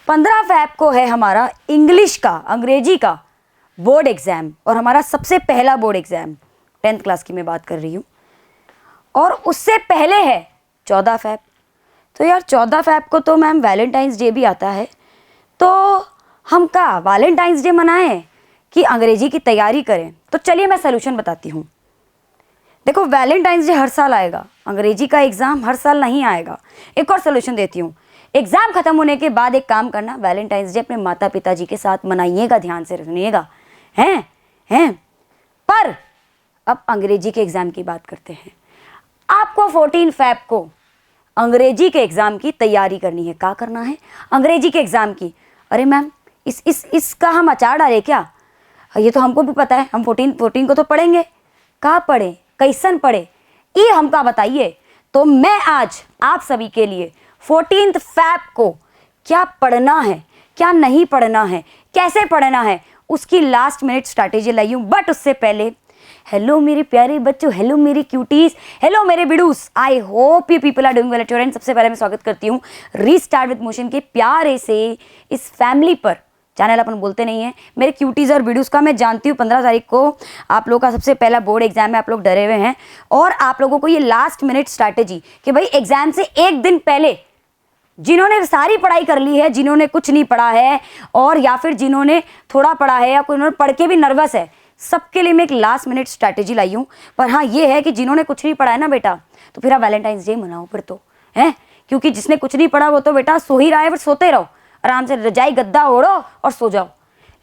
15 fab को है हमारा इंग्लिश का, अंग्रेजी का बोर्ड एग्ज़ाम, और हमारा सबसे पहला बोर्ड एग्ज़ाम 10th क्लास की मैं बात कर रही हूँ। और उससे पहले है 14 फ़ैब। तो यार 14 फ़ैब को तो मैम वैलेंटाइंस डे भी आता है, तो हम क्या वैलेंटाइंस डे मनाएं कि अंग्रेजी की तैयारी करें? तो चलिए मैं सलूशन बताती हूँ। देखो, वैलेंटाइंस डे हर साल आएगा, अंग्रेजी का एग्ज़ाम हर साल नहीं आएगा। एक और सलूशन देती हूँ, एग्ज़ाम ख़त्म होने के बाद एक काम करना, वैलेंटाइंस डे अपने माता पिता जी के साथ मनाइएगा, ध्यान से सुनिएगा। हैं पर अब अंग्रेजी के एग्ज़ाम की बात करते हैं। आपको 14 फ़ैब को अंग्रेजी के एग्ज़ाम की तैयारी करनी है। क्या करना है? अंग्रेजी के एग्ज़ाम की। अरे मैम, इसका हम अचार डालें क्या? ये तो हमको भी पता है, हम 14 को तो पढ़ेंगे। कहाँ पढ़े, कैसन पढ़े, ये हमका बताइए। तो मैं आज आप सभी के लिए 14th फ़ैब को क्या पढ़ना है, क्या नहीं पढ़ना है, कैसे पढ़ना है, उसकी लास्ट मिनट स्ट्रैटेजी लाई हूँ। बट उससे पहले, हेलो मेरे प्यारे बच्चों, हेलो मेरी क्यूटीज, हेलो मेरे बिडूस, I hope you people are doing well at your end. सबसे पहले मैं स्वागत करती हूँ रीस्टार्ट विद मोशन के प्यारे से इस फैमिली पर। चैनल अपन बोलते नहीं है मेरे क्यूटीज और बिडूस का। मैं जानती हूँ 15 तारीख को आप लोगों का सबसे पहला बोर्ड एग्जाम है, आप लोग डरे हुए हैं, और आप लोगों को ये लास्ट मिनट स्ट्रैटेजी कि भाई एग्जाम से एक दिन पहले जिन्होंने सारी पढ़ाई कर ली है, जिन्होंने कुछ नहीं पढ़ा है, और या फिर जिन्होंने थोड़ा पढ़ा है, या कोई उन्होंने पढ़ के भी नर्वस है, सबके लिए मैं एक लास्ट मिनट स्ट्रैटेजी लाई हूँ। पर हाँ, ये है कि जिन्होंने कुछ नहीं पढ़ा है ना बेटा, तो फिर आप वैलेंटाइंस डे मनाओ फिर तो, है, क्योंकि जिसने कुछ नहीं पढ़ा वो तो बेटा सो ही रहा है, फिर सोते रहो आराम से, रजाई गद्दा ओढ़ो और सो जाओ।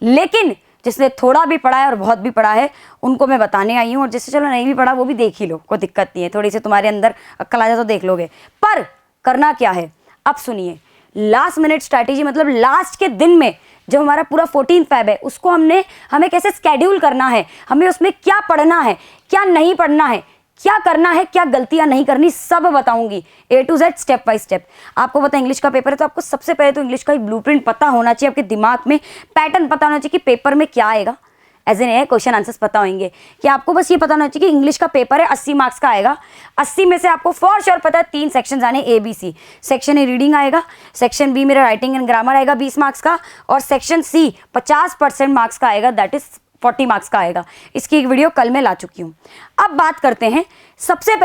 लेकिन जिसने थोड़ा भी पढ़ा है और बहुत भी पढ़ा है, उनको मैं बताने आई हूँ, और जिससे चलो नहीं भी पढ़ा वो भी देख ही लो, कोई दिक्कत नहीं है, थोड़ी सी तुम्हारे अंदर अक्ल आ जाए तो देख लोगे। पर करना क्या है, अब सुनिए। लास्ट मिनट स्ट्रैटेजी मतलब लास्ट के दिन में जब हमारा पूरा 14 फ़ैब है, उसको हमें कैसे स्केड्यूल करना है, हमें उसमें क्या पढ़ना है, क्या नहीं पढ़ना है, क्या करना है, क्या गलतियां नहीं करनी, सब बताऊंगी A to Z step by step. आपको पता है इंग्लिश का पेपर है, तो आपको सबसे पहले तो इंग्लिश का ब्लूप्रिंट पता होना चाहिए, आपके दिमाग में पैटर्न पता होना चाहिए कि पेपर में क्या आएगा। एज एन क्वेश्चन आंसर्स पता होंगे कि आपको बस ये पता होना चाहिए कि इंग्लिश का पेपर है 80 मार्क्स का आएगा। 80 में से आपको फॉर श्योर पता है 3 सेक्शन आने, ABC। सेक्शन ए रीडिंग आएगा, सेक्शन बी मेरा राइटिंग एंड ग्रामर आएगा 20 मार्क्स का, और सेक्शन सी 50% मार्क्स का आएगा, दैट इज 40 मार्क्स का आएगा। इसकी एक वीडियो कल मैं ला चुकी हूँ। अब बात करते हैं, सबसे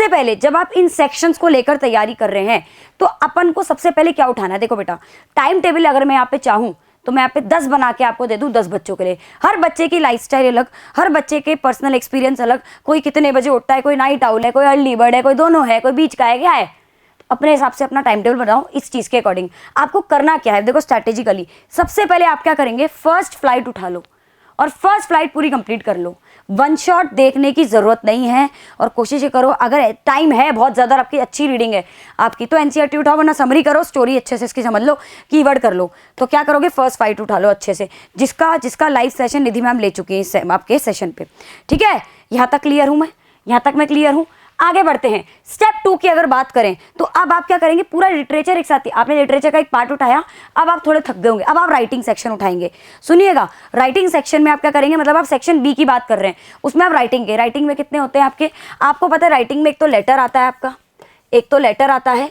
पहले जब आप इन सेक्शंस को लेकर तैयारी कर रहे हैं, तो अपन को सबसे पहले क्या उठाना है? देखो बेटा, टाइम टेबल अगर मैं यहाँ पे चाहूँ तो मैं यहाँ पे 10 बना के आपको दे दूँ 10 बच्चों के लिए। हर बच्चे की लाइफस्टाइल अलग, हर बच्चे के पर्सनल एक्सपीरियंस अलग, कोई कितने बजे उठता है, कोई नाइट आउल है, कोई अर्ली बर्ड है, कोई दोनों है, कोई बीच का है, क्या है। अपने हिसाब से अपना टाइम टेबल बनाओ इस चीज़ के अकॉर्डिंग। आपको करना क्या है, देखो स्ट्रैटेजिकली सबसे पहले आप क्या करेंगे, फर्स्ट फ्लाइट उठा लो और फर्स्ट फ्लाइट पूरी कंप्लीट कर लो। वन शॉट देखने की ज़रूरत नहीं है, और कोशिश ये करो, अगर टाइम है बहुत ज़्यादा, आपकी अच्छी रीडिंग है आपकी, तो एनसीईआरटी उठाओ, वरना समरी करो, स्टोरी अच्छे से इसकी समझ लो, कीवर्ड कर लो। तो क्या करोगे, फर्स्ट फ्लाइट उठा लो अच्छे से, जिसका लाइव सेशन निधि मैम ले चुकी है आपके सेशन पे। ठीक है, यहाँ तक क्लियर हूँ मैं, यहाँ तक मैं क्लियर हूँ। आगे बढ़ते हैं, स्टेप 2 की अगर बात करें तो अब आप क्या करेंगे, पूरा लिटरेचर एक साथ ही, आपने लिटरेचर का एक पार्ट उठाया, अब आप थोड़े थक गए होंगे, अब आप राइटिंग सेक्शन उठाएंगे। सुनिएगा, राइटिंग सेक्शन में आप क्या करेंगे, मतलब आप सेक्शन बी की बात कर रहे हैं, उसमें आप राइटिंग में कितने होते हैं आपके, आपको पता है राइटिंग में एक तो लेटर आता है आपका, एक तो लेटर आता है,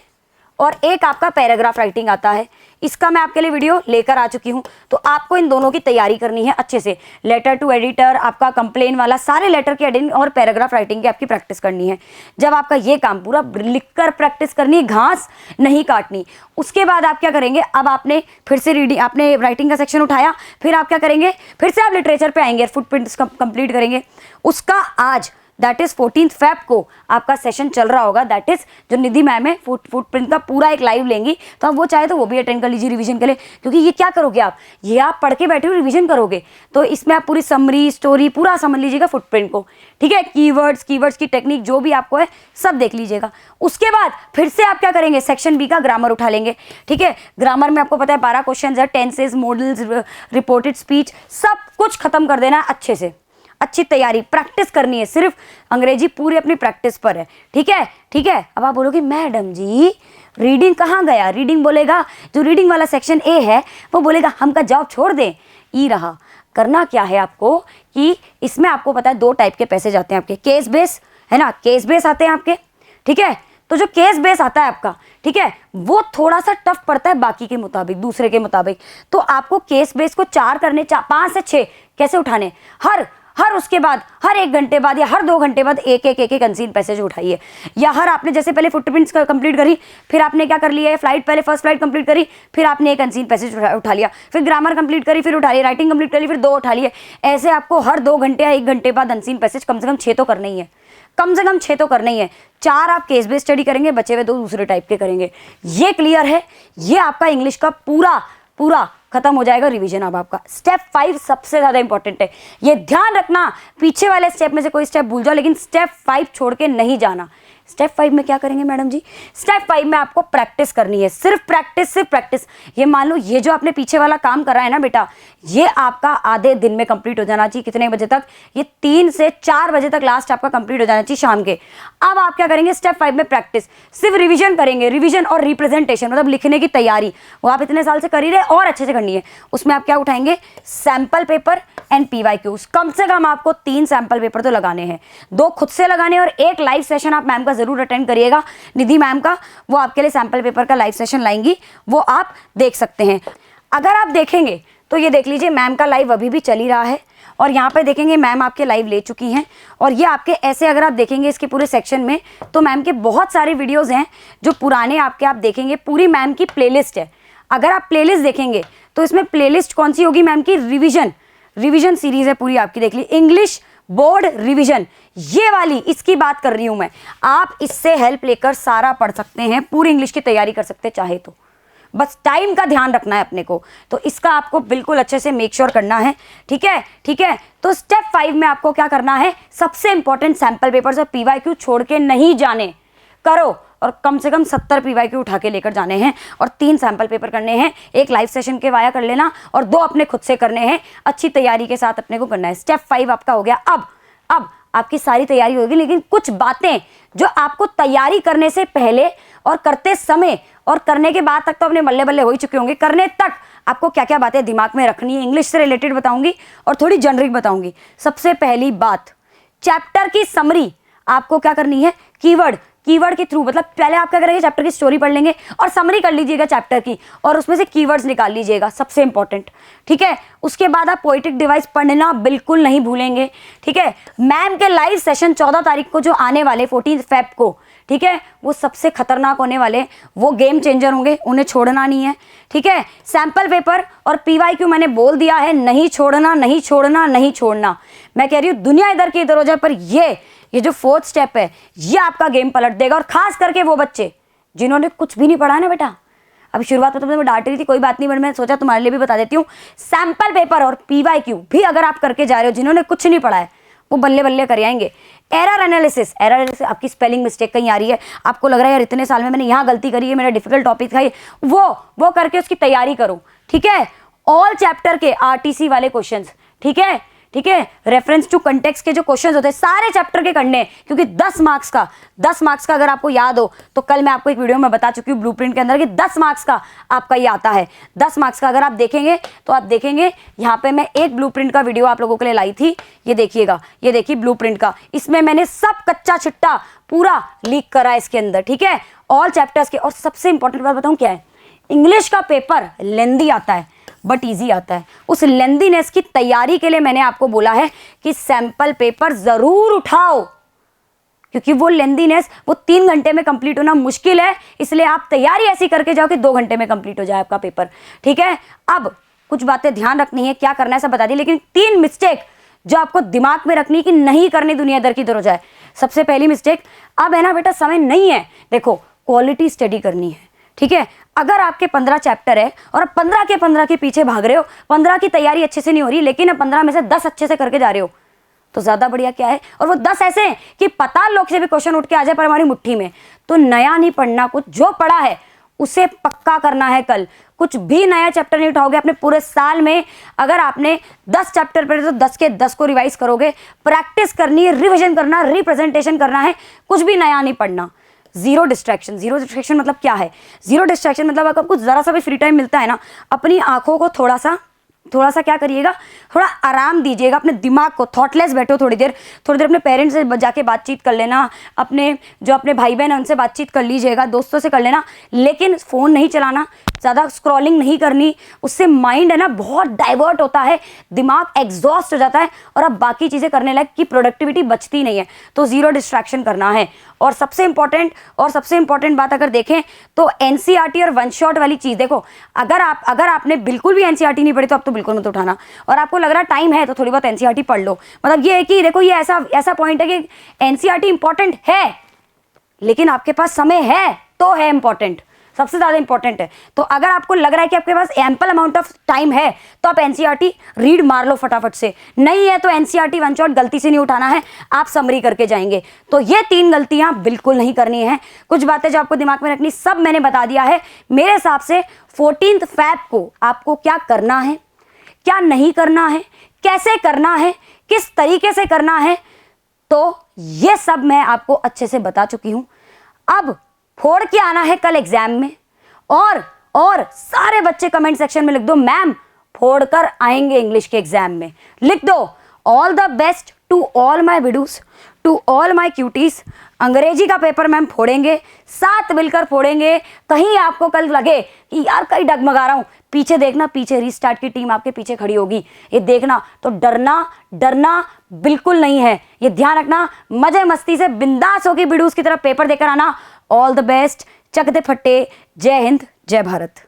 और एक आपका पैराग्राफ राइटिंग आता है। इसका मैं आपके लिए वीडियो लेकर आ चुकी हूँ, तो आपको इन दोनों की तैयारी करनी है अच्छे से। लेटर टू एडिटर, आपका कंप्लेन वाला, सारे लेटर की एडिटिंग और पैराग्राफ राइटिंग की आपकी प्रैक्टिस करनी है। जब आपका ये काम पूरा लिखकर प्रैक्टिस करनी है, घास नहीं काटनी। उसके बाद आप क्या करेंगे, अब आपने फिर से रीडिंग, आपने राइटिंग का सेक्शन उठाया, फिर आप क्या करेंगे, फिर से आप लिटरेचर पे आएंगे, फुटप्रिंट्स कंप्लीट करेंगे। उसका आज दैट इज 14th फ़ैब को आपका सेशन चल रहा होगा, दैट इज जो निधि मैम है फुटप्रिंट का पूरा एक लाइव लेंगी, तो आप वो चाहे तो वो भी अटेंड कर लीजिए रिवीजन के लिए। क्योंकि ये क्या करोगे आप, ये आप पढ़ के बैठे हो रिवीजन करोगे, तो इसमें आप पूरी समरी स्टोरी पूरा समझ लीजिएगा फुटप्रिंट को। ठीक है, कीवर्ड्स की टेक्निक जो भी आपको है सब देख लीजिएगा। उसके बाद फिर से आप क्या करेंगे, सेक्शन बी का ग्रामर उठा लेंगे। ठीक है, ग्रामर में आपको पता है 12 क्वेश्चन है, टेंसेज, मॉडल्स, रिपोर्टेड स्पीच, सब कुछ खत्म कर देना है अच्छे से। अच्छी तैयारी प्रैक्टिस करनी है, सिर्फ अंग्रेजी पूरी अपनी प्रैक्टिस पर है। ठीक है, ठीक है। अब आप बोलोगे मैडम जी रीडिंग कहाँ गया, रीडिंग बोलेगा, जो रीडिंग वाला सेक्शन ए है वो बोलेगा हमका जॉब छोड़ दें, ई रहा। करना क्या है आपको कि इसमें आपको पता है 2 टाइप के पैसे जाते हैं आपके, केस बेस है ना, केस बेस आते हैं आपके। ठीक है, तो जो केस बेस आता है आपका, ठीक है, वो थोड़ा सा टफ पड़ता है बाकी के मुताबिक, दूसरे के मुताबिक। तो आपको केस बेस को 4 करने, 5 से 6 कैसे उठाने, हर उसके बाद हर 1 घंटे बाद या हर 2 घंटे बाद एक अनसीन पैसेज उठाइए। या हर आपने जैसे पहले फुटप्रिंट्स कंप्लीट करी, फिर आपने क्या कर लिया है, फ्लाइट, पहले फर्स्ट फ्लाइट कंप्लीट करी, फिर आपने एक अनसीन पैसेज उठा लिया, फिर ग्रामर कंप्लीट करी, फिर उठा लिया, राइटिंग कंप्लीट करी, फिर 2 उठा लिए। ऐसे आपको हर 2 घंटे या 1 घंटे बाद अनसीन पैसेज कम से कम 6 तो करना ही है, कम से कम 6 तो करना ही है। 4 आप केस बेस्ड स्टडी करेंगे, बचे हुए 2 दूसरे टाइप के करेंगे। ये क्लियर है, ये आपका इंग्लिश का पूरा खत्म हो जाएगा रिवीजन। अब आपका स्टेप 5 सबसे ज्यादा इंपॉर्टेंट है, ये ध्यान रखना, पीछे वाले स्टेप में से कोई स्टेप भूल जाओ लेकिन स्टेप 5 छोड़ के नहीं जाना। स्टेप 5 में क्या करेंगे मैडम जी, स्टेप 5 में आपको प्रैक्टिस करनी है, सिर्फ प्रैक्टिस। ये मान लो ये जो आपने पीछे वाला काम करा है ना बेटा, ये आपका आधे दिन में कंप्लीट हो जाना चाहिए। कितने बजे तक, ये 3 से 4 बजे तक लास्ट आपका कंप्लीट हो जाना चाहिए शाम के। अब आप क्या करेंगे, स्टेप 5 में प्रैक्टिस, सिर्फ रिविजन करेंगे, रिविजन और रिप्रेजेंटेशन मतलब लिखने की तैयारी, वो आप इतने साल से कर ही रहे और अच्छे से करनी है। उसमें आप क्या उठाएंगे, सैंपल पेपर एंड PYQs। कम से कम आपको 3 सैंपल पेपर तो लगाने हैं, 2 खुद से लगाने और 1 लाइव सेशन आप मैम का जरूर अटेंड करिएगा, निधि मैम का, वो आपके लिए सैंपल पेपर का लाइव सेशन लाएंगी, वो आप देख सकते हैं। अगर आप देखेंगे तो ये देख लीजिए मैम का लाइव अभी भी चल ही रहा है और यहाँ पे देखेंगे मैम आपके लाइव ले चुकी हैं। और ये आपके ऐसे अगर आप देखेंगे इसके पूरे सेक्शन में तो मैम के बहुत सारे वीडियोस हैं जो पुराने आपके आप देखेंगे, पूरी मैम की प्लेलिस्ट है। अगर आप प्लेलिस्ट देखेंगे तो इसमें प्लेलिस्ट कौन सी होगी, मैम की रिवीजन सीरीज है पूरी आपकी, देख ली, इंग्लिश बोर्ड रिवीजन, ये वाली इसकी बात कर रही हूं मैं। आप इससे हेल्प लेकर सारा पढ़ सकते हैं, पूरी इंग्लिश की तैयारी कर सकते हैं चाहे तो, बस टाइम का ध्यान रखना है अपने को। तो इसका आपको बिल्कुल अच्छे से मेक श्योर करना है, ठीक है। तो स्टेप 5 में आपको क्या करना है, सबसे इंपॉर्टेंट सैंपल पेपर्स और PYQ छोड़ के नहीं जाने, करो और कम से कम 70 PYQ उठा के लेकर जाने हैं और 3 सैंपल पेपर करने हैं, 1 लाइव सेशन के वाया कर लेना और 2 अपने खुद से करने हैं, अच्छी तैयारी के साथ अपने को करना है। स्टेप 5 आपका हो गया। अब आपकी सारी तैयारी होगी, लेकिन कुछ बातें जो आपको तैयारी करने से पहले और करते समय और करने के बाद तक तो अपने बल्ले बल्ले हो ही चुके होंगे, करने तक आपको क्या क्या बातें दिमाग में रखनी है, इंग्लिश से रिलेटेड बताऊंगी और थोड़ी जनरिक बताऊंगी। सबसे पहली बात, चैप्टर की समरी आपको क्या करनी है, कीवर्ड के थ्रू, मतलब पहले आप क्या करेंगे, चैप्टर की स्टोरी पढ़ लेंगे और समरी कर लीजिएगा चैप्टर की और उसमें से कीवर्ड्स निकाल लीजिएगा, सबसे इंपॉर्टेंट, ठीक है। उसके बाद आप पोएटिक डिवाइस पढ़ना बिल्कुल नहीं भूलेंगे, ठीक है। मैम के लाइव सेशन 14 तारीख को जो आने वाले 14 फेब को, ठीक है, वो सबसे खतरनाक होने वाले, वो गेम चेंजर होंगे, उन्हें छोड़ना नहीं है, ठीक है। सैंपल पेपर और PYQ मैंने बोल दिया है, नहीं छोड़ना। मैं कह रही हूँ दुनिया इधर की इधर हो जाए, पर ये जो 4th स्टेप है ये आपका गेम पलट देगा। और खास करके वो बच्चे जिन्होंने कुछ भी नहीं पढ़ा ना बेटा, अभी शुरुआत में तो मैं डांट रही थी, कोई बात नहीं, बट मैं सोचा तुम्हारे लिए भी बता देती हूँ। सैंपल पेपर और PYQ भी अगर आप करके जा रहे हो, जिन्होंने कुछ नहीं पढ़ा है वो बल्ले बल्ले कर आएंगे। एरर एनालिसिस, आपकी स्पेलिंग मिस्टेक कहीं आ रही है, आपको लग रहा है यार इतने साल में मैंने यहाँ गलती करी है, मेरा डिफिकल्ट टॉपिक था ये, वो करके उसकी तैयारी करो, ठीक है। ऑल चैप्टर के RTC वाले क्वेश्चंस, ठीक है, रेफरेंस टू कंटेक्स्ट के जो क्वेश्चंस होते हैं सारे चैप्टर के करने हैं, क्योंकि 10 मार्क्स का अगर आपको याद हो तो कल मैं आपको एक वीडियो में बता चुकी हूँ ब्लूप्रिंट के अंदर कि 10 मार्क्स का आपका ये आता है। 10 मार्क्स का अगर आप देखेंगे तो आप देखेंगे यहाँ पे मैं एक ब्लूप्रिंट का वीडियो आप लोगों के लिए लाई थी, ये देखिएगा, ये देखिए ब्लूप्रिंट का, इसमें मैंने सब कच्चा चिट्टा पूरा लीक करा है इसके अंदर, ठीक है, ऑल चैप्टर्स के। और सबसे इंपॉर्टेंट बात बताऊँ क्या है, इंग्लिश का पेपर लेंदी आता है बट इजी आता है। उस लेंदीनेस की तैयारी के लिए मैंने आपको बोला है कि सैंपल पेपर जरूर उठाओ, क्योंकि वो लेंदीनेस वो 3 घंटे में कंप्लीट होना मुश्किल है, इसलिए आप तैयारी ऐसी करके जाओ कि 2 घंटे में कंप्लीट हो जाए आपका पेपर, ठीक है। अब कुछ बातें ध्यान रखनी है, क्या करना है सब बता दी, लेकिन 3 मिस्टेक जो आपको दिमाग में रखनी है कि नहीं करनी दुनिया इधर की इधर हो जाए। सबसे पहली मिस्टेक, अब है ना बेटा समय नहीं है, देखो क्वालिटी स्टडी करनी है, ठीक है। अगर आपके 15 चैप्टर है और आप 15 के पीछे भाग रहे हो, 15 की तैयारी अच्छे से नहीं हो रही, लेकिन अब 15 में से 10 अच्छे से करके जा रहे हो, तो ज्यादा बढ़िया क्या है। और वो 10 ऐसे हैं कि पता लोग से भी क्वेश्चन उठ के आ जाए पर हमारी मुट्ठी में, तो नया नहीं पढ़ना, कुछ जो पढ़ा है उसे पक्का करना है। कल कुछ भी नया चैप्टर नहीं उठाओगे अपने पूरे साल में। अगर आपने 10 चैप्टर पढ़े तो 10 के 10 को रिवाइज करोगे, प्रैक्टिस करनी है, रिविजन करना, रिप्रेजेंटेशन करना है, कुछ भी नया नहीं पढ़ना। जीरो डिस्ट्रैक्शन मतलब क्या है, जीरो डिस्ट्रैक्शन मतलब अगर आपको जरा सा भी फ्री टाइम मिलता है ना, अपनी आंखों को थोड़ा सा थोड़ा सा क्या करिएगा, थोड़ा आराम दीजिएगा अपने दिमाग को, थॉटलेस बैठो थोड़ी देर अपने पेरेंट्स से जाके बातचीत कर लेना, अपने जो अपने भाई बहन हैं उनसे बातचीत कर लीजिएगा, दोस्तों से कर लेना, लेकिन फ़ोन नहीं चलाना, ज़्यादा स्क्रॉलिंग नहीं करनी, उससे माइंड है ना बहुत डाइवर्ट होता है, दिमाग एग्जॉस्ट हो जाता है और अब बाकी चीज़ें करने लायक की प्रोडक्टिविटी बचती नहीं है। तो ज़ीरो डिस्ट्रैक्शन करना है। और सबसे इंपॉर्टेंट बात अगर देखें तो एनसीईआरटी और वन शॉट वाली चीज़ देखो, अगर आपने बिल्कुल भी एनसीईआरटी नहीं पढ़ी तो आप तो बिल्कुल मत उठाना, और आपको लग रहा टाइम है तो थोड़ी बहुत एनसीईआरटी पढ़ लो। मतलब ये है कि देखो ये ऐसा पॉइंट है कि एनसीईआरटी इंपॉर्टेंट है, लेकिन आपके पास समय है तो है इंपॉर्टेंट, सबसे ज़्यादा इंपॉर्टेंट है। तो अगर आपको लग रहा है कि आपके पास एम्पल अमाउंट ऑफ टाइम है तो आप एनसीईआरटी रीड मार लो फटाफट से, नहीं है तो एनसीईआरटी वन शॉट गलती से नहीं उठाना है, आप समरी करके जाएंगे। तो ये 3 गलतियां बिल्कुल नहीं करनी है। कुछ बातें जो आपको दिमाग में रखनी सब मैंने बता दिया है। मेरे हिसाब से 14 फ़रवरी को आपको क्या करना है, क्या नहीं करना है, कैसे करना है, किस तरीके से करना है, तो ये सब मैं आपको अच्छे से बता चुकी हूं। अब फोड़ के आना है कल एग्जाम में, और सारे बच्चे कमेंट सेक्शन में लिख दो मैम फोड़ कर आएंगे इंग्लिश के एग्जाम में, लिख दो all the best to all my विडूस, टू ऑल माई क्यूटीज। अंग्रेजी का पेपर मैम फोड़ेंगे, साथ मिलकर फोड़ेंगे। कहीं आपको कल लगे कि यार कहीं डगमगा रहा हूं, पीछे देखना, पीछे रीस्टार्ट की टीम आपके पीछे खड़ी होगी, ये देखना। तो डरना बिल्कुल नहीं है, ये ध्यान रखना। मजे मस्ती से बिंदास होकर विडूस की तरफ पेपर देकर आना। ऑल द बेस्ट, चक दे फट्टे। जय हिंद, जय भारत।